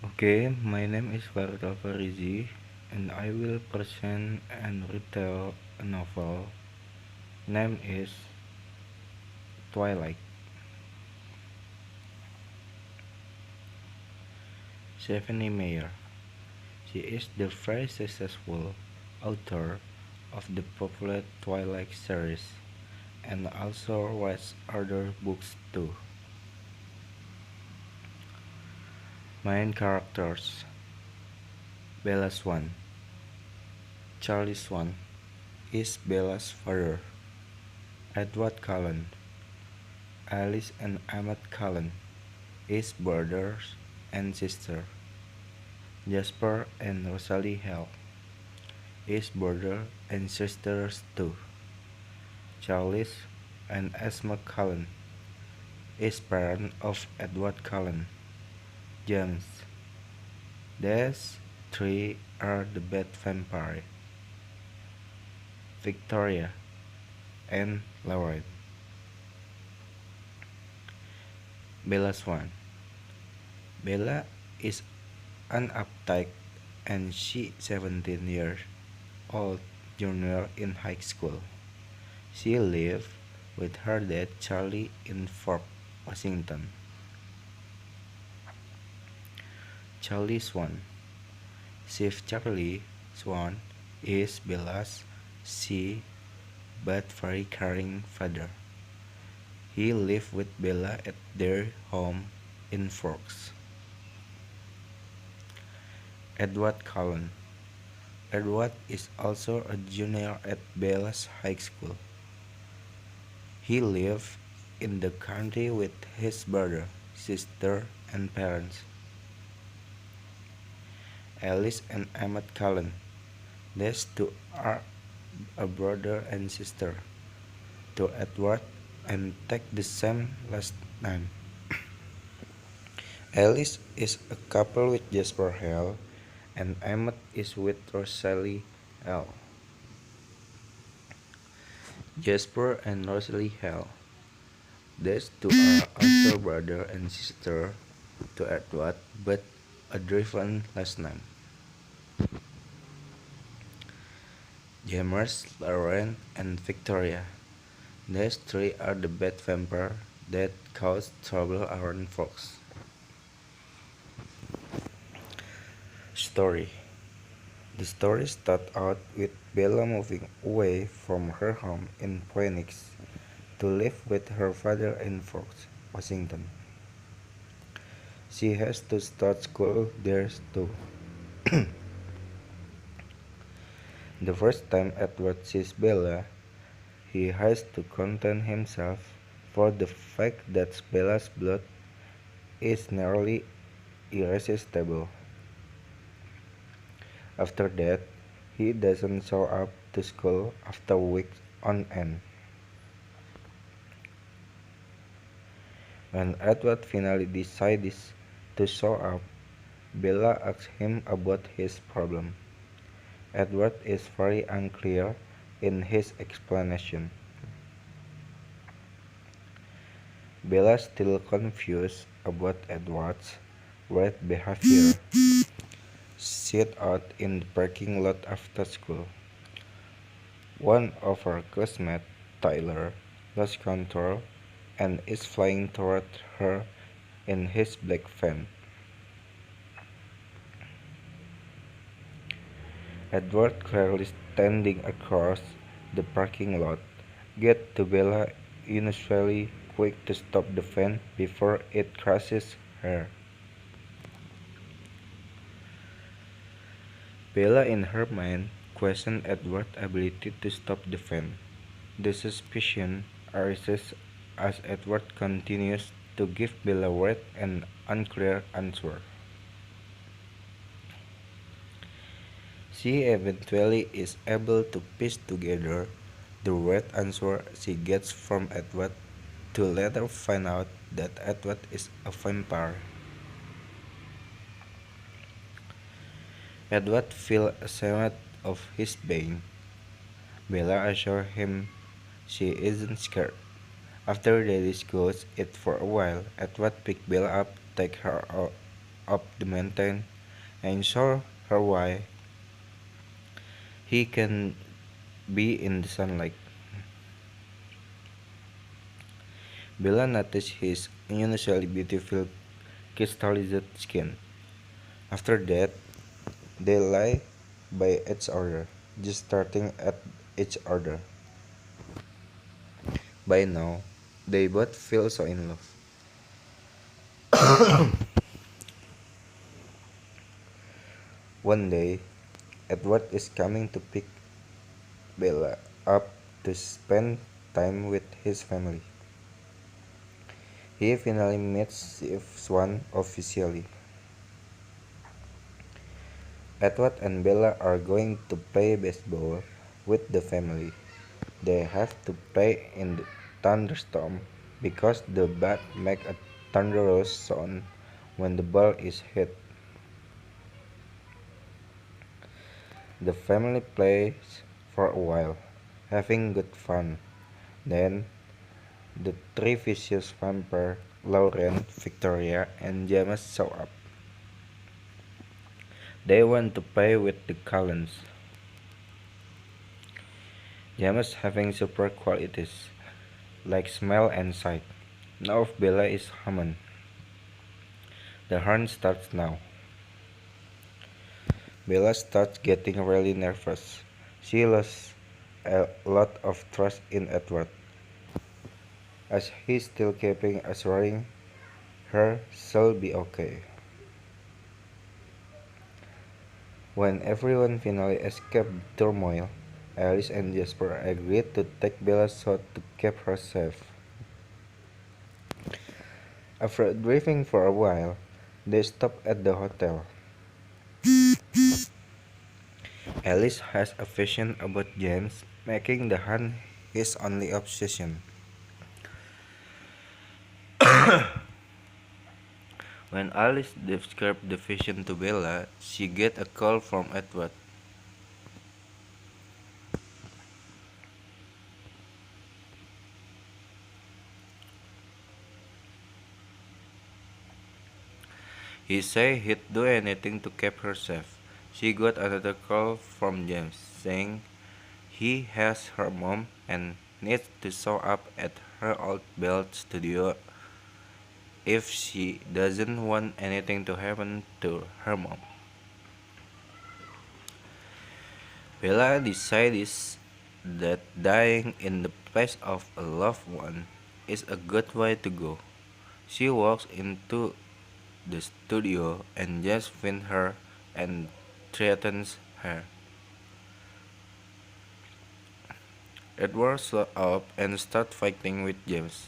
Okay, my name is Farid alfarizi, and I will present and retell a novel. Name is Twilight. Stephanie Meyer. She is the very successful author of the popular Twilight series and also writes other books too. Main characters: Bella Swan. Charlie Swan is Bella's father. Edward Cullen. Alice and Emmett Cullen is brothers and sister. Jasper and Rosalie Hale is brother and sisters too. Charles and Esme Cullen is parent of Edward Cullen. James. These three are the bad vampire. Victoria and Lauren. Bella Swan. Bella is an uptight and she 17 years old junior in high school. She lived with her dad Charlie in Fort Washington. Charlie Swan. Chief Charlie Swan is Bella's shy but very caring father. He lived with Bella at their home in Forks. Edward Cullen. Edward is also a junior at Bella's high school. He lived in the country with his brother, sister, and parents. Alice and Emmett Cullen. These two are a brother and sister to Edward and take the same last name. Alice is a couple with Jasper Hale and Emmett is with Rosalie Hale. Jasper and Rosalie Hale. These two are also brother and sister to Edward but a different last name. James, Lauren, and Victoria. These three are the bad vampire that cause trouble around folks. Story. The story starts out with Bella moving away from her home in Phoenix to live with her father in Fort Washington. She has to start school there too. The first time Edward sees Bella, he has to contain himself for the fact that Bella's blood is nearly irresistible. After that, he doesn't show up to school after weeks on end. When Edward finally decides to show up, Bella asks him about his problem. Edward is very unclear in his explanation. Bella still confused about Edward's weird behavior. Sit out in the parking lot after school. One of her classmates, Tyler, lost control and is flying toward her in his black van. Edward, clearly standing across the parking lot, gets to Bella unusually quick to stop the van before it crushes her. Bella, in her mind, questions Edward's ability to stop the van. The suspicion arises as Edward continues to give Bella weird and unclear answers. She eventually is able to piece together the weird answer she gets from Edward to later find out that Edward is a vampire. Edward feels ashamed of his being. Bella assures him she isn't scared. After they discuss it for a while, Edward picks Bella up, takes her up the mountain and show her why he can be in the sunlight. Bella noticed his unusually beautiful crystallized skin. After that, they lie by each other, just starting at each other. By now, they both feel so in love. One day, Edward is coming to pick Bella up to spend time with his family. He finally meets Swan officially. Edward and Bella are going to play baseball with the family. They have to play in the thunderstorm because the bat makes a thunderous sound when the ball is hit. The family plays for a while, having good fun. Then the three vicious vampires, Lauren, Victoria, and James show up. They want to play with the Cullens. James having super qualities, like smell and sight. Now if Bella is human. The hunt starts now. Bella starts getting really nervous. She lost a lot of trust in Edward, as he's still keeping assuring her she'll be okay. When everyone finally escaped the turmoil, Alice and Jasper agreed to take Bella south to keep her safe. After driving for a while, they stopped at the hotel. Alice has a vision about James, making the hunt his only obsession. When Alice described the vision to Bella, she gets a call from Edward. He said he'd do anything to keep her safe. She got another call from James, saying he has her mom and needs to show up at her old bell studio if she doesn't want anything to happen to her mom. Bella decides that dying in the place of a loved one is a good way to go. She walks into the studio and James finds her and threatens her. Edward shows up and starts fighting with James.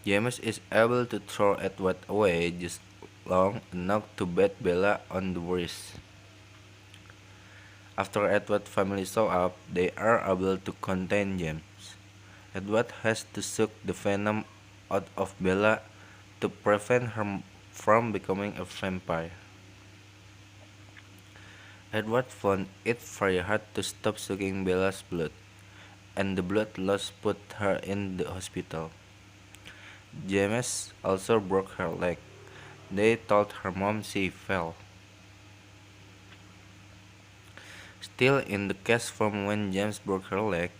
James is able to throw Edward away just long enough to bat Bella on the wrist. After Edward's family show up, they are able to contain James. Edward has to suck the venom out of Bella to prevent her from becoming a vampire. Edward found it very hard to stop sucking Bella's blood, and the blood loss put her in the hospital. James also broke her leg. They told her mom she fell. Still in the cast from when James broke her leg,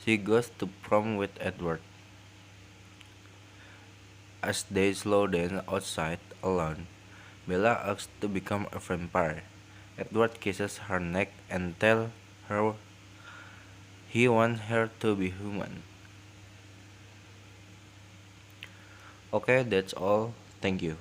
she goes to prom with Edward. As they slow down outside alone, Bella asks to become a vampire. Edward kisses her neck and tells her he wants her to be human. Okay, that's all. Thank you.